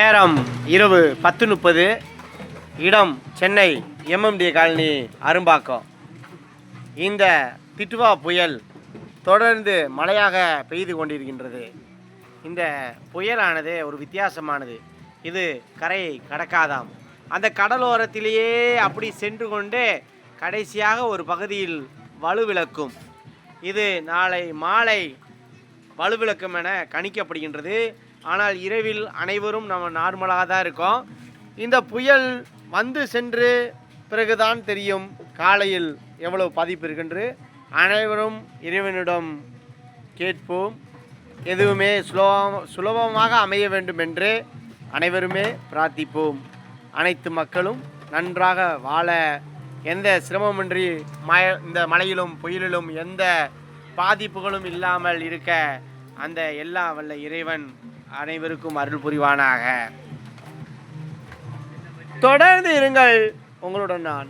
நேரம் இரவு 10:30. இடம் சென்னை MMD காலனி அரும்பாக்கம். இந்த திட்டுவா புயல் தொடர்ந்து மழையாக பெய்து கொண்டிருக்கின்றது. இந்த புயலானது ஒரு வித்தியாசமானது. இது கரையை கடக்காதாம். அந்த கடலோரத்திலேயே அப்படி சென்று கொண்டு கடைசியாக ஒரு பகுதியில் வலுவிழக்கும். இது நாளை மாலை வலுவிழக்கும் என கணிக்கப்படுகின்றது. ஆனால் இரவில் அனைவரும் நம்ம நார்மலாக தான் இருக்கோம். இந்த புயல் வந்து சென்று பிறகுதான் தெரியும் காலையில் எவ்வளவு பாதிப்பு இருக்கின்று. அனைவரும் இறைவனிடம் கேட்போம். எதுவுமே சுலபமாக அமைய வேண்டும் என்று அனைவருமே பிரார்த்திப்போம். அனைத்து மக்களும் நன்றாக வாழ, எந்த சிரமமின்றி இந்த மழையிலும் புயலிலும் எந்த பாதிப்புகளும் இல்லாமல் இருக்க அந்த எல்லா வல்ல இறைவன் அனைவருக்கும் அருள் புரிவானாக. தொடர்ந்து இருங்கள். உங்களுடன் நான்